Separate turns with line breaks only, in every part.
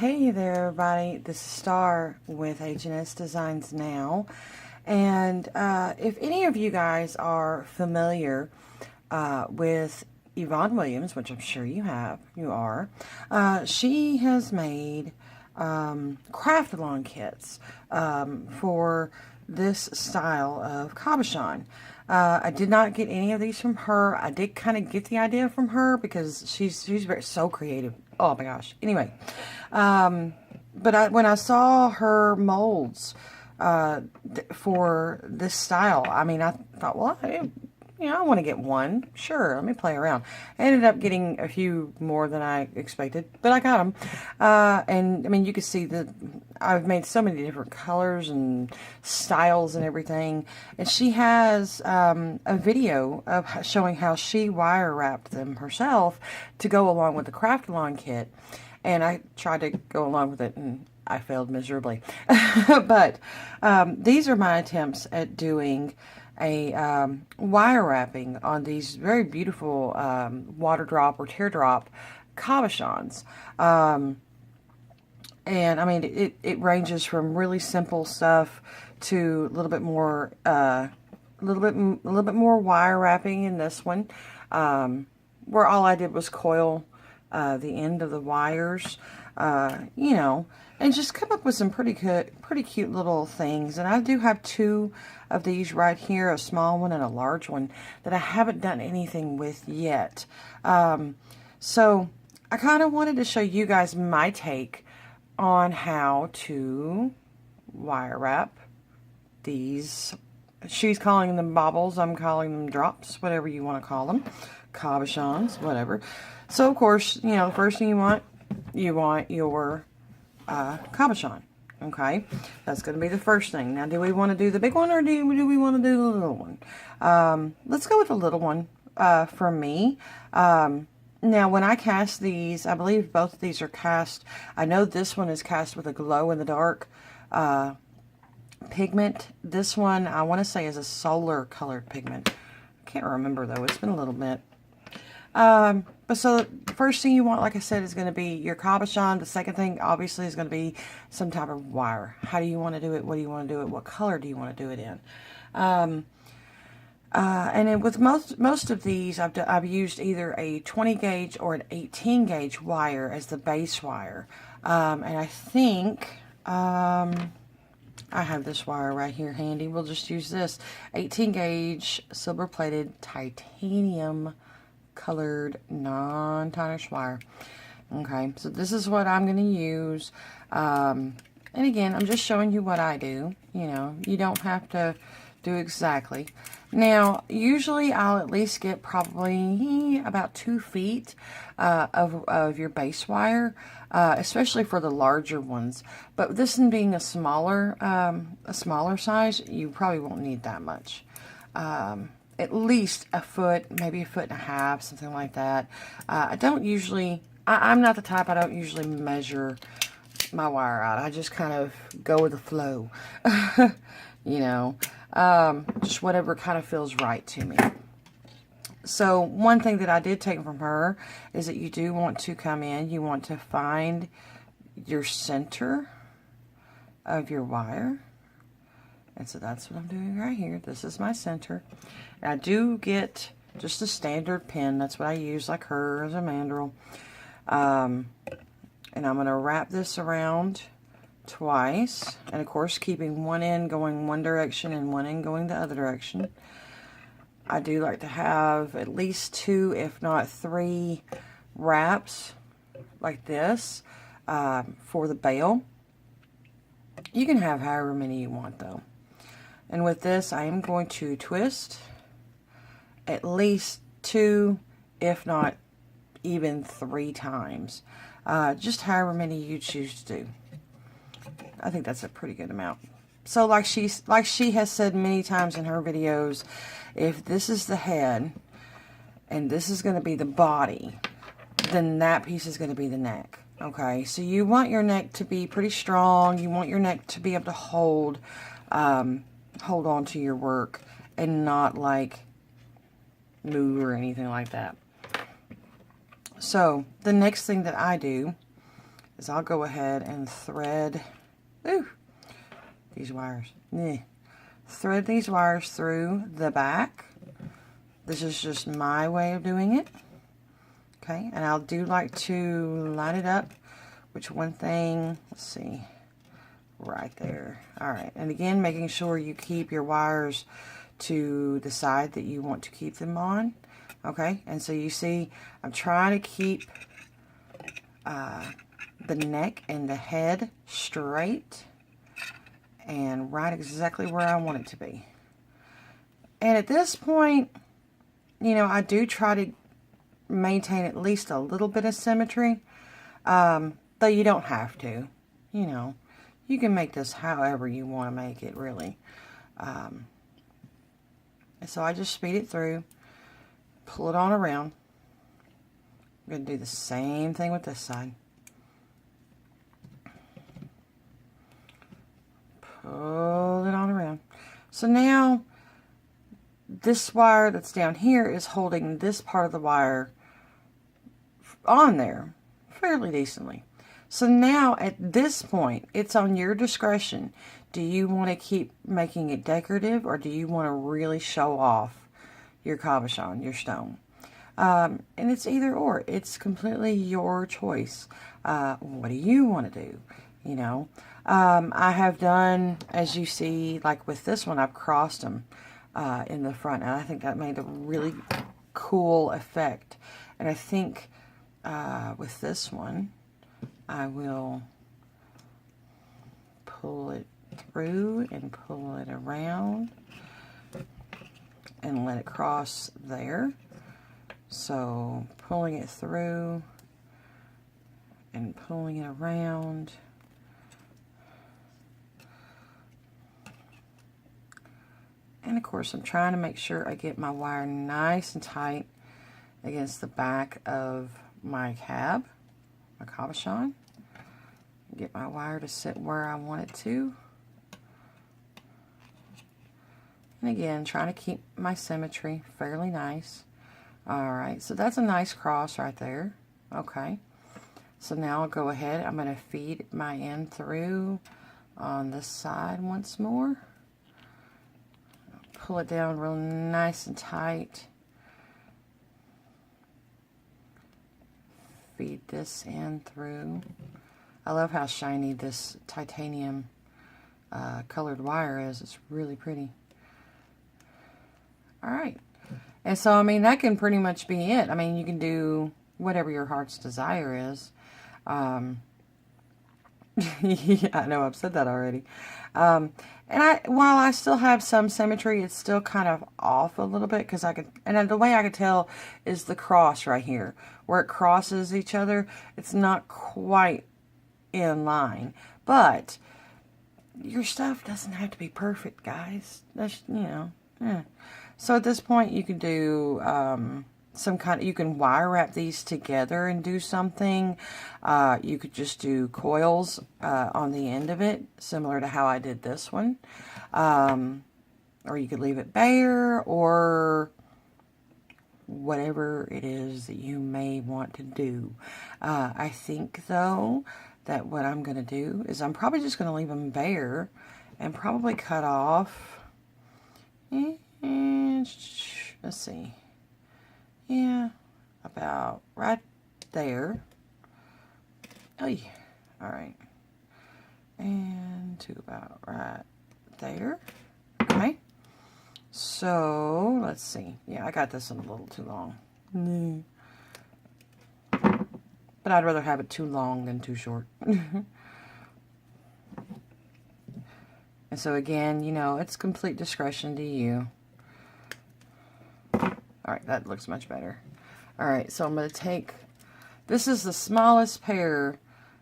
Hey there everybody, this is Star with H&S Designs Now, and if any of you guys are familiar with Yvonne Williams, which I'm sure you are, she has made craft-along kits for this style of cabochon. I did not get any of these from her. I did kind of get the idea from her because she's so creative. Oh my gosh. Anyway, but when I saw her molds for this style, I mean, I thought, well, I want to get one. Sure, let me play around. I ended up getting a few more than I expected, but I got them. And I mean, you can see that I've made so many different colors and styles and everything. And she has a video of showing how she wire wrapped them herself to go along with the craft along kit. And I tried to go along with it, and I failed miserably. But these are my attempts at doing a wire wrapping on these very beautiful water drop or teardrop cabochons. And I mean, it ranges from really simple stuff to a little bit more, a little bit more wire wrapping in this one, where all I did was coil the end of the wires, and just come up with some pretty cute little things. And I do have two of these right here, a small one and a large one, that I haven't done anything with yet. So I kind of wanted to show you guys my take on how to wire wrap these. She's calling them baubles, I'm calling them drops, whatever you want to call them, cabochons, whatever. So of course, the first thing you want your cabochon. Okay, that's going to be the first thing. Now, do we want to do the big one or do we want to do the little one? Let's go with the little one for me. Now, when I cast these, I believe both of these are cast. I know this one is cast with a glow-in-the-dark pigment. This one, I want to say, is a solar colored pigment. I can't remember, though. It's been a little bit. But so the first thing you want, like I said, is going to be your cabochon. The second thing, obviously, is going to be some type of wire. How do you want to do it? What do you want to do it? What color do you want to do it in? And then with most of these, I've used either a 20 gauge or an 18 gauge wire as the base wire. And I think I have this wire right here handy. We'll just use this 18 gauge silver plated titanium colored non-tarnished wire. Okay, so this is what I'm going to use. And again, I'm just showing you what I do. You don't have to do exactly. Now, usually I'll at least get probably about 2 feet of your base wire, especially for the larger ones. But this one being a smaller size, you probably won't need that much. At least a foot, maybe a foot and a half, something like that. I don't usually, I'm not the type, I don't usually measure my wire out. I just kind of go with the flow, just whatever kind of feels right to me. So one thing that I did take from her is that you do want to come in, you want to find your center of your wire. And so that's what I'm doing right here. This is my center. And I do get just a standard pin. That's what I use, like her, as a mandrel. And I'm going to wrap this around twice. And of course, keeping one end going one direction and one end going the other direction. I do like to have at least 2, if not 3 wraps like this for the bail. You can have however many you want, though. And with this, I am going to twist at least 2, if not even 3 times. Just however many you choose to do. I think that's a pretty good amount. So like she has said many times in her videos, if this is the head and this is going to be the body, then that piece is going to be the neck. Okay, so you want your neck to be pretty strong. You want your neck to be able to hold on to your work and not like move or anything like that. So the next thing that I do is I'll go ahead and thread, these wires, thread these wires through the back. This is just my way of doing it. Okay, and I do like to line it up, which one thing, let's see, right there. All right, and again, making sure you keep your wires to the side that you want to keep them on. Okay, and so you see, I'm trying to keep the neck and the head straight and right exactly where I want it to be. And at this point, you know, I do try to maintain at least a little bit of symmetry, though you don't have to. You know, you can make this however you want to make it, really. And so I just speed it through, pull it on around. I'm going to do the same thing with this side. Pull it on around. So now, this wire that's down here is holding this part of the wire on there fairly decently. So now at this point, it's on your discretion. Do you want to keep making it decorative, or do you want to really show off your cabochon, your stone? And it's either or. It's completely your choice. What do you want to do? You know, I have done, as you see, like with this one, I've crossed them in the front, and I think that made a really cool effect. And I think with this one, I will pull it through and pull it around and let it cross there. So pulling it through and pulling it around. And of course, I'm trying to make sure I get my wire nice and tight against the back of my cab, my cabochon. Get my wire to sit where I want it to. And again, trying to keep my symmetry fairly nice. Alright, so that's a nice cross right there. Okay. So now I'll go ahead. I'm going to feed my end through on this side once more. Pull it down real nice and tight. Feed this in through. I love how shiny this titanium colored wire is. It's really pretty. Alright. And so, I mean, that can pretty much be it. I mean, you can do whatever your heart's desire is. Yeah, I know I've said that already. And while I still have some symmetry, it's still kind of off a little bit, because and the way I could tell is the cross right here. Where it crosses each other, it's not quite in line. But your stuff doesn't have to be perfect, guys. That's, you know, yeah. So at this point, you can do you can wire wrap these together and do something. You could just do coils on the end of it, similar to how I did this one. Or you could leave it bare, or whatever it is that you may want to do. I think, though, that what I'm going to do is I'm probably just going to leave them bare and probably cut off. Let's see. Yeah, about right there. Oh, yeah. All right. And to about right there. Okay. So, let's see. Yeah, I got this one a little too long. But I'd rather have it too long than too short. And so again, you know, it's complete discretion to you. Alright, that looks much better. Alright, so I'm going to take, this is the smallest pair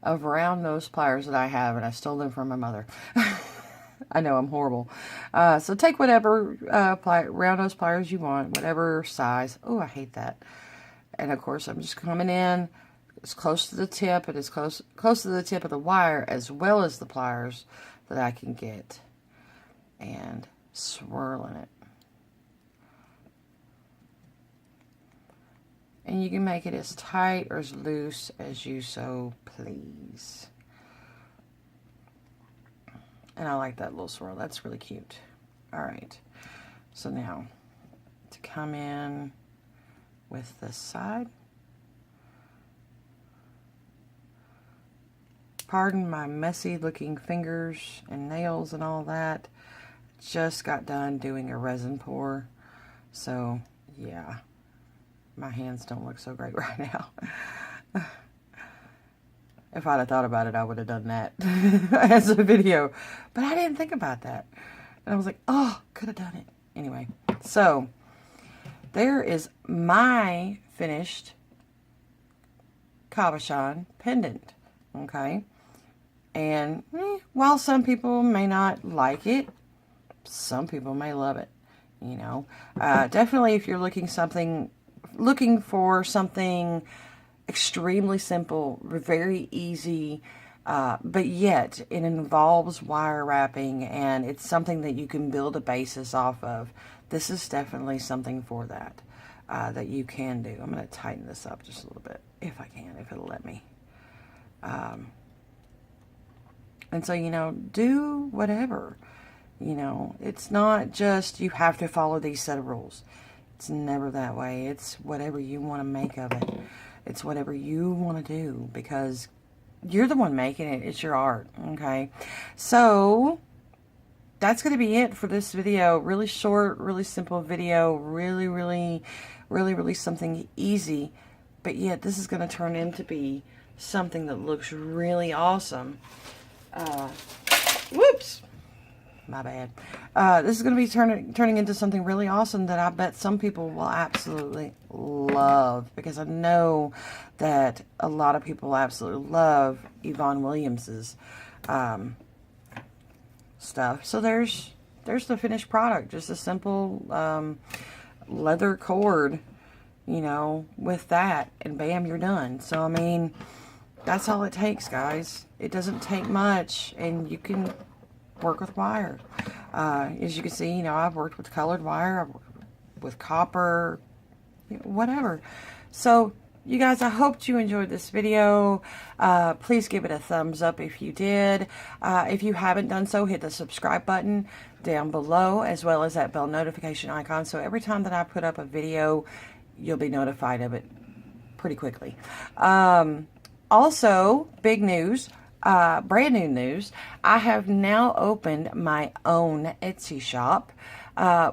of round nose pliers that I have, and I stole them from my mother. I know, I'm horrible. So take whatever round nose pliers you want, whatever size. Oh, I hate that. And of course, I'm just coming in as close to the tip and as close to the tip of the wire, as well as the pliers, that I can get. And swirling it. And you can make it as tight or as loose as you so please. And I like that little swirl. That's really cute. All right. So now, to come in with this side. Pardon my messy looking fingers and nails and all that. Just got done doing a resin pour. So, yeah. My hands don't look so great right now. If I'd have thought about it, I would have done that as a video. But I didn't think about that. And I was like, oh, could have done it. Anyway, so there is my finished cabochon pendant. Okay. And while some people may not like it, some people may love it. You know, definitely if you're looking for something extremely simple, very easy, but yet it involves wire wrapping and it's something that you can build a basis off of. This is definitely something for that, that you can do. I'm going to tighten this up just a little bit, if I can, if it'll let me. And so, you know, do whatever. You know, it's not just you have to follow these set of rules. It's never that way. It's whatever you want to make of it. It's whatever you want to do because you're the one making it. It's your art, okay? So, that's going to be it for this video. Really short, really simple video. Really something easy. But yet, this is going to turn into be something that looks really awesome. Whoops. My bad. This is going to be turning into something really awesome that I bet some people will absolutely love. Because I know that a lot of people absolutely love Yvonne Williams's stuff. So there's the finished product. Just a simple leather cord, you know, with that. And bam, you're done. So, I mean, that's all it takes, guys. It doesn't take much. And you can work with wire. As you can see, you know, I've worked with colored wire, I've worked with copper, you know, whatever. So, you guys, I hope you enjoyed this video. Please give it a thumbs up if you did. If you haven't done so, hit the subscribe button down below, as well as that bell notification icon. So every time that I put up a video, you'll be notified of it pretty quickly. Also, big news. Brand new news, I have now opened my own Etsy shop,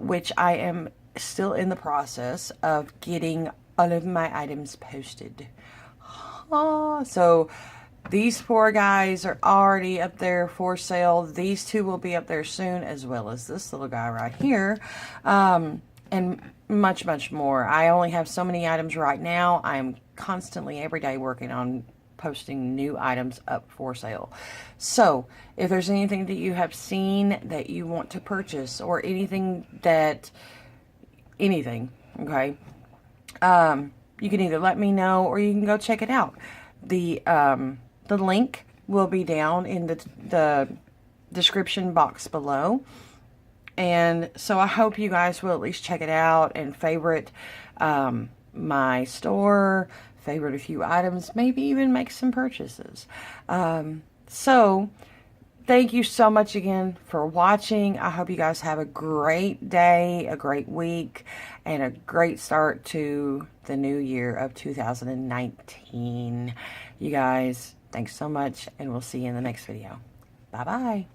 which I am still in the process of getting all of my items posted. So these four guys are already up there for sale. These two will be up there soon, as well as this little guy right here, and much more. I only have so many items right now. I'm constantly every day working on posting new items up for sale. So if there's anything that you have seen that you want to purchase, or anything, okay, you can either let me know or you can go check it out. The link will be down in the description box below. And so I hope you guys will at least check it out and favorite my store, favorite a few items, maybe even make some purchases. So thank you so much again for watching. I hope you guys have a great day, a great week, and a great start to the new year of 2019. You guys, thanks so much, and we'll see you in the next video. Bye-bye.